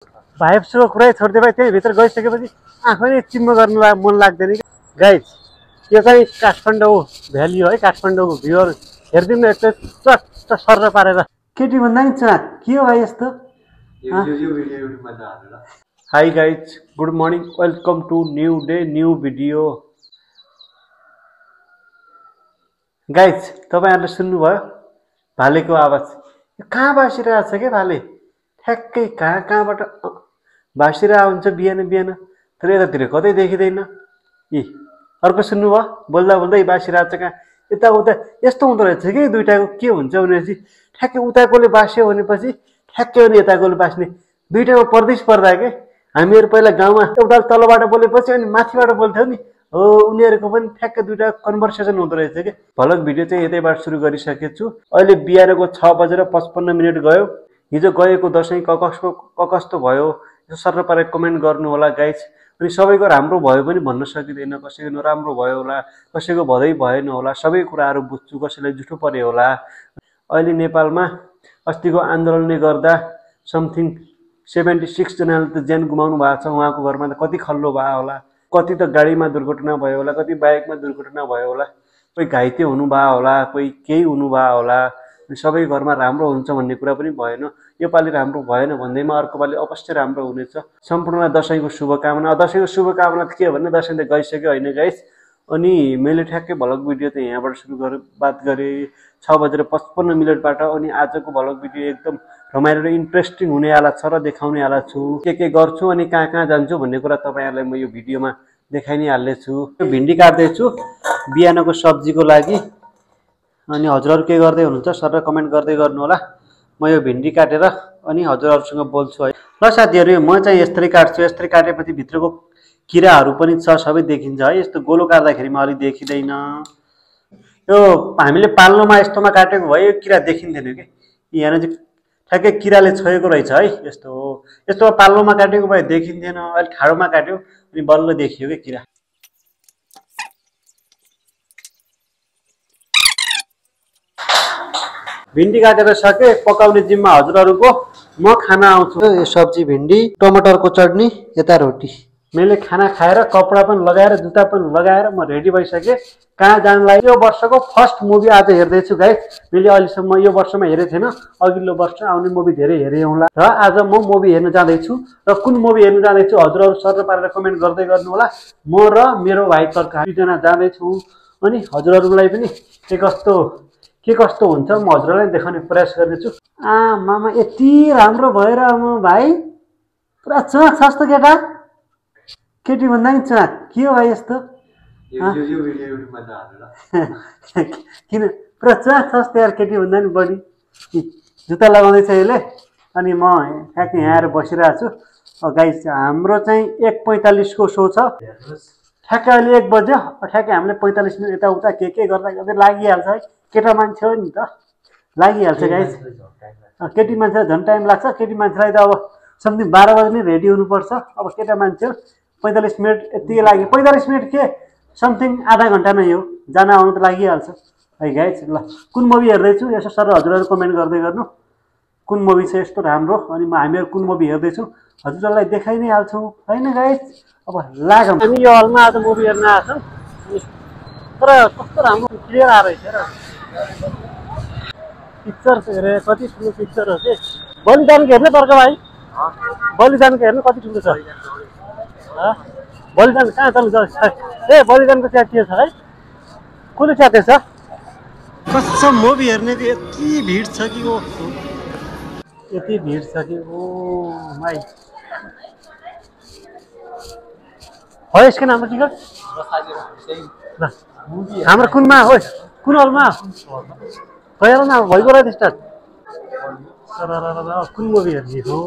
भाइब्सको कुरै छोड्दै भाइ त्यही भित्र गइसकेपछि आफैले चिम्म गर्नुलाई मन लाग्दैन कि गाइज। यो चाहिँ काठमाडौँ भ्याली हो है, काठमाडौँको भ्यूहरू हेरिदिनु न यस्तो चट्ट सर्र पारेर। केटी भन्दा नि चाँट के हो भाइ यस्तो? Hi guys, good morning, welcome to new day new video. Guys तपाईँहरूले सुन्नुभयो भालेको आवाज? कहाँ बासिरहेको छ क्या भाले? ठ्याक्कै कहाँबाट भासिरहेको हुन्छ बिहान बिहान, तर यतातिर कतै देखिँदैन। यी अर्को सुन्नुभयो? बोल्दा बोल्दै बासिरहेको छ कहाँ यताउता। यस्तो हुँदो रहेछ कि दुइटाको के हुन्छ भनेपछि ठ्याक्कै उताकोले बास्यो भनेपछि ठ्याक्कै अनि यताकोले बास्ने, दुइटामा परदेश पर्दा के। हामीहरू पहिला गाउँमा एउटा तलबाट बोलेपछि अनि माथिबाट बोल्थ्यौँ नि, हो उनीहरूको पनि ठ्याक्कै दुइटा कन्भर्सेसन हुँदो रहेछ कि। भलक भिडियो चाहिँ यतैबाट सुरु गरिसकेको छु। अहिले बिहानको 6:55 गयो। हिजो गएको दसैँ कस्तो भयो यसो सर्र पारेर कमेन्ट गर्नु होला गाइज। अनि सबैको राम्रो भयो पनि भन्न सकिँदैन, कसैको नराम्रो भयो होला, कसैको भदै भएन होला, सबै कुराहरू बुझ्छु, कसैलाई जुठो पर्यो होला। अहिले नेपालमा अस्तिको आन्दोलनले गर्दा समथिङ 76 जनाले त ज्यान गुमाउनु भएको छ। उहाँको घरमा त कति खल्लो भयो होला, कति त गाडीमा दुर्घटना भयो होला, कति बाइकमा दुर्घटना भयो होला, कोही घाइते हुनुभयो होला, कोही केही हुनुभयो होला। सबै घरमा राम्रो हुन्छ भन्ने कुरा पनि भएन। योपालि राम्रो भएन भन्दैमा अर्को पालि अवश्य राम्रो हुनेछ। सम्पूर्णलाई दसैँको शुभकामना। दसैँको शुभकामना के हो भने दसैँ त गइसक्यो होइन गाइस। अनि मैले ठ्याक्कै भलक भिडियो चाहिँ यहाँबाट सुरु गरेँ, बात गरेँ 6:55 अनि आजको भलक भिडियो एकदम रमाइलो र इन्ट्रेस्टिङ हुनेवाला छ र देखाउनेवाला छु। के गर्छु अनि कहाँ कहाँ जान्छु भन्ने कुरा तपाईँहरूलाई म यो भिडियोमा देखाइ नै हाल्नेछु। भिन्डी काट्दैछु बिहानको सब्जीको लागि। अनि हजुरहरू के गर्दै हुनुहुन्छ सर कमेन्ट गर्दै गर्नु होला। म यो भिन्डी काटेर अनि हजुरहरूसँग बोल्छु है। ल साथीहरू, म चाहिँ यसरी काट्छु। यसरी काटेपछि भित्रको किराहरू पनि छ, सबै देखिन्छ है। यस्तो गोलो काट्दाखेरिमा अलि देखिँदैन। यो हामीले पाल्नोमा यस्तोमा काटेको भए यो किरा देखिन्थेन कि। यहाँ चाहिँ ठ्याक्कै किराले छोएको रहेछ है। यस्तोमा पाल्नोमा काटेको भए देखिन्थेन, अलिक ठाडोमा काट्यो अनि बल्ल देखियो कि किरा। भिन्डी काटेर सके, पकाउने जिम्मा हजुरहरूको। म खाना आउँछु। यो सब्जी भिन्डी, टमाटरको चटनी, यता रोटी। मैले खाना खाएर कपडा पनि लगाएर जुत्ता पनि लगाएर म रेडी भइसकेँ। कहाँ जानु लागि यो वर्षको फर्स्ट मुभी आज हेर्दैछु गाइस। मैले अहिलेसम्म यो वर्षमा हेरेको थिएन, अघिल्लो वर्ष आउने मुभी धेरै हेरेँ होला। र आज म मुभी हेर्न जाँदैछु। र कुन मुभी हेर्न जाँदैछु हजुरहरू सर्र पारेर कमेन्ट गर्दै गर्नु होला। म र मेरो भाइ तर्का दुईजना जाँदैछौँ। अनि हजुरहरूलाई पनि के कस्तो हुन्छ म हजुरलाई देखाउने प्रयास गर्नेछु। मामा यति राम्रो भएर म भाइ पुरा चाँट छ जस्तो केटा। केटी भन्दा नि चाँट के हो भाइ यस्तो? किन पुरा चाँट छ जस्तो यार, केटी भन्दा नि बढी। जुत्ता लगाउँदैछ यसले अनि म ठ्याक्कै यहाँ आएर बसिरहेको छु। गाइस हाम्रो चाहिँ 1:45 को सो छ। ठ्याक्कै अहिले 1 बज्यो। ठ्याक्कै हामीले 45 मिनट यताउता के गर्दा गर्दै लागिहाल्छ है। केटा मान्छे हो नि त, लागिहाल्छ गाइस। केटी मान्छेलाई झन् टाइम लाग्छ। केटी मान्छेलाई त अब समथिङ 12 बजी नै रेडी हुनुपर्छ। अब केटा मान्छे 45 मिनट यतिकै लाग्यो। 45 मिनट के समथिङ आधा घन्टा नै हो, जान आउनु त लागिहाल्छ है गाइस। ल कुन मुभी हेर्दैछु यसो सर हजुरहरू कमेन्ट गर्दै गर्नु। कुन मुभी छ यस्तो राम्रो अनि हामीहरू कुन मुभी हेर्दैछु हजुरहरूलाई देखाइ नै हाल्छौँ होइन गाइस। अब लागौँ। हामी यो हलमा आज मुभी हेर्न आएको छौँ। तर कस्तो राम्रो क्लियर आएर रहेछ र पिक्चर हेरे। कति ठुलो पिक्चर हो कि। बलिदानको हेर्ने पर्छ भाइ? बलिदानको हेर्नु कति ठुलो छ? बलिदान कहाँ चल्नु छ? ए बलिदानको च्यातियो छ है। कसले च्यातेछ? कसम मुभी हेर्नेको यति भिड छ कि ओ, यति भिड छ कि ओ माइ। हो यसको नाम के हो? हाम्रो कुनमा हो? कुन हलमा? गइहाल्नु न, भइगयो र स्टार्ट। कुन मुभी हेर्ने हो?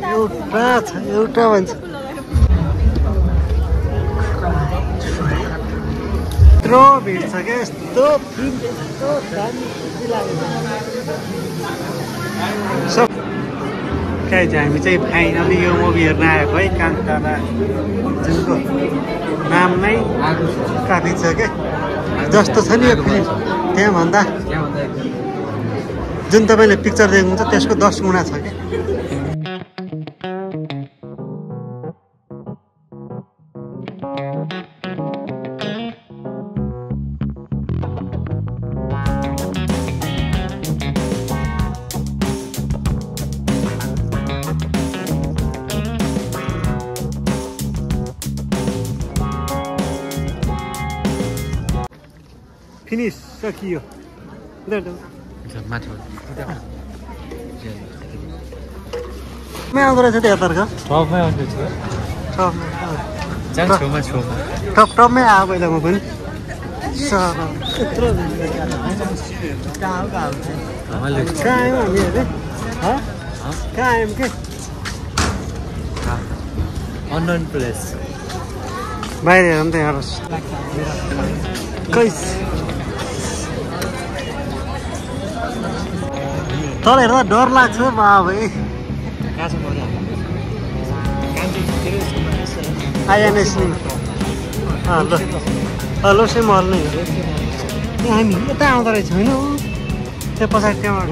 एउटा छ, एउटा भन्छ। यत्रो भिड छ क्या। यस्तो हामी चाहिँ फाइनली यो मुभी हेर्न आएको है। कान्तारा जुनको नाम नै काफी छ क्या। जस्तो छ नि यो फिल्म त्यहाँ भन्दा जुन तपाईँले पिक्चर देख्नुहुन्छ त्यसको 10 गुणा छ क्या। फिनिस सकियो। आउँदो रहेछ त्यतातर्फ टपमै आयो पहिला म पनि कहाँ आयौँ हामी अरे कहाँ आयौँ के अननोन प्लेस बाहिर हेरौँ त हेरोस् कैस तर हेर्दा डर लाग्छ बाबै आइएनएस नि लोसे महल नै हामी यता आउँदो रहेछ होइन त्यो पछाडि त्यहाँबाट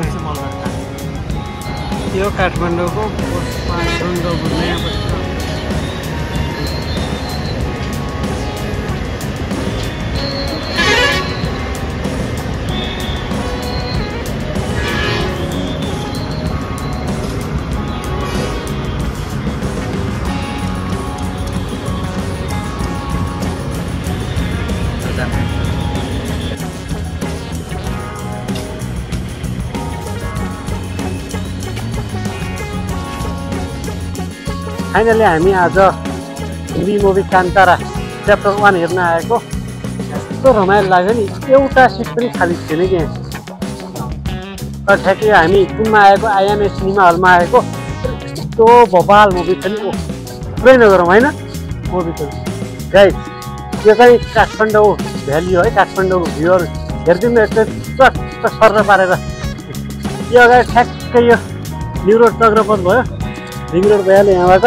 यो काठमाडौँको फाइनली हामी आज हिन्दी मुभी कान्तारा च्याप्टर 1 हेर्न आएको। यस्तो रमाइलो लाग्यो नि, एउटा सिट पनि खाली थिएन कि ठ्याक्कै हामी कुनमा आएको आइएनए सिनेमा हलमा आएको। यस्तो भोपाल मुभी छ नि पुरै नगरौँ होइन मुभी त गाइस। यो चाहिँ काठमाडौँ भ्याली हो है, काठमाडौँ भ्यूहरू हेरिदिनु चट्ट सर्र पारेर। यो अगाडि ठ्याक्कै यो न्यु रोड चक्रपथ भयो, रिङ रोड भइहाल्यो यहाँबाट।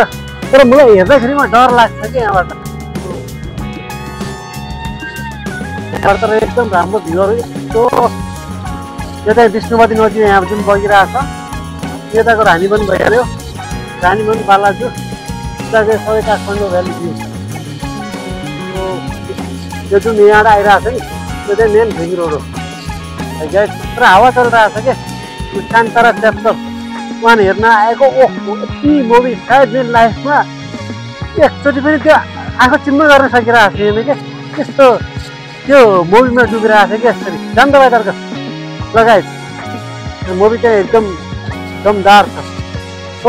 तर मलाई हेर्दाखेरि डर लाग्छ कि यहाँबाट तर एकदम राम्रो भ्यूहरू। यस्तो यो चाहिँ विष्णुपति नदी यहाँ जुन बगिरहेको छ, यताको रानीवन भइहाल्यो, रानीवन बालाजु यताको सबै काठमाडौँ भ्याली भ्यू। यो जुन यहाँबाट आइरहेको छ नि त्यो चाहिँ मेन रिङ रोड हो गाइस। तर हावा चलिरहेको छ क्या। कान्तारा च्याप्टर 1 हेर्न आएको। ओहो यति मुभी सायद मेरो लाइफमा एकचोटि पनि त्यो आँखा चिम्म गर्न सकिरहेको थिएन क्या। त्यस्तो त्यो मुभीमा डुबिरहेको थियो क्या यसरी जान्द भाइ तर्क लगायत। मुभी चाहिँ एकदम दमदार छ। ओ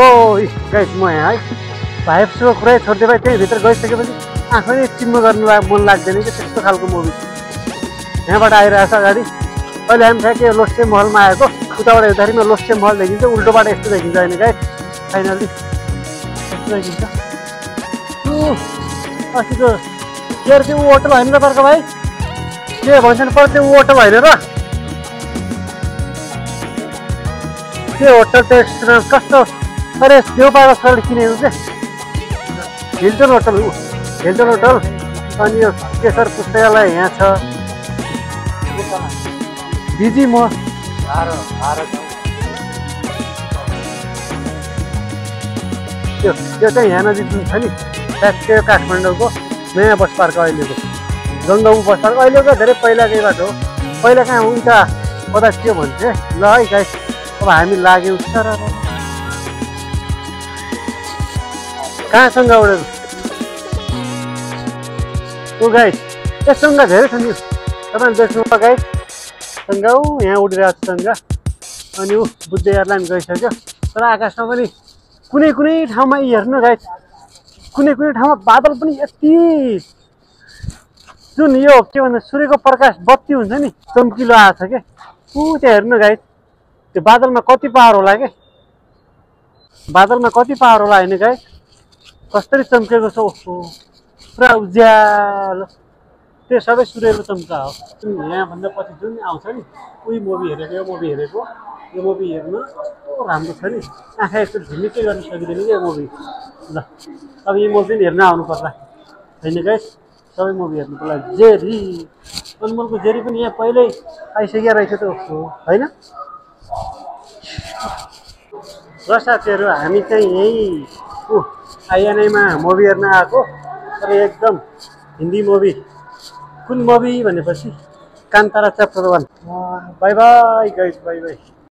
गाइस म यहाँ है भाइब्सको कुरै छोडिदियो भाइ, त्यहीँभित्र गइसकेपछि आँखा नै चिम्म गर्नु मन लाग्दैन कि त्यस्तो खालको मुभी यहाँबाट आइरहेको छ अगाडि। अहिले हामी ठ्याक्कै लोस्टे महलमा आएको। उताबाट हेर्दाखेरि लोस्टे महल देखिन्छ, उल्टोबाट यस्तो देखिन्छ होइन गाइस। फाइनल्ली यस्तो देखिन्छ। अस्तिको के अरे त्यो होटल होइन र तर्क भाइ, के भन्छन् पर त्यो होटल होइन र त्यो होटल त कस्तो अरे देउपाको छेउबाट किनेको क्या हिल्टन होटल। हिल्टन होटल अनि यो केशर पुस्तकालय यहाँ छ। बिजी म त्यो चाहिँ यहाँ नजिक जुन छ नि ठ्याक्कै काठमाडौँको नयाँ बस पार्क अहिलेको गङ्गाउ बस पार्क अहिलेको धेरै पहिलाकै बाटो हो। पहिला कहाँ उता कता के भन्छ ल है गाइस। अब हामी लाग्यौँ सर कहाँसँग उडेको ऊ गाइस। यो सङ्घा धेरै छ नि तपाईँले देख्नुभयो गाइस। सङ्घा ऊ यहाँ उडिरहेको छ सङ्घा। अनि ऊ बुद्ध एयरलाइन गइसक्यो। तर आकाशमा पनि कुनै कुनै ठाउँमा हेर्नु गाइस, कुनै कुनै ठाउँमा बादल पनि यति जुन यो के भन्छ सूर्यको प्रकाश बत्ती हुन्छ नि चम्किलो आएको छ क्या। ऊ त्यहाँ हेर्नु गाइस, त्यो बादलमा कति पावर होला क्या, बादलमा कति पावर होला होइन गाइस। कसरी चम्केको छ ओहो पुरा उज्यालो, त्यो सबै सूर्यको चम्का हो। यहाँभन्दा पछि जुन आउँछ नि उही मुभी हेरेको, यो मुभी हेरेको। यो मुभी हेर्नु राम्रो छ नि, आँखा यस्तो झिमिक्कै गर्न सकिँदैन कि यो मुभी। ल अब यो मुभी हेर्न आउनु पर्ला होइन गाइस। सबै मुभी हेर्नुको लागि जेरी अनमोलको जेरी पनि यहाँ पहिल्यै आइसकेको रहेछ त ओहो होइन। र साथीहरू हामी चाहिँ यही आइएनआईमा मुभी हेर्न आएको तर एकदम हिन्दी मुभी कुन मुभी भनेपछि Kantara chapter 1 bye bye guys bye by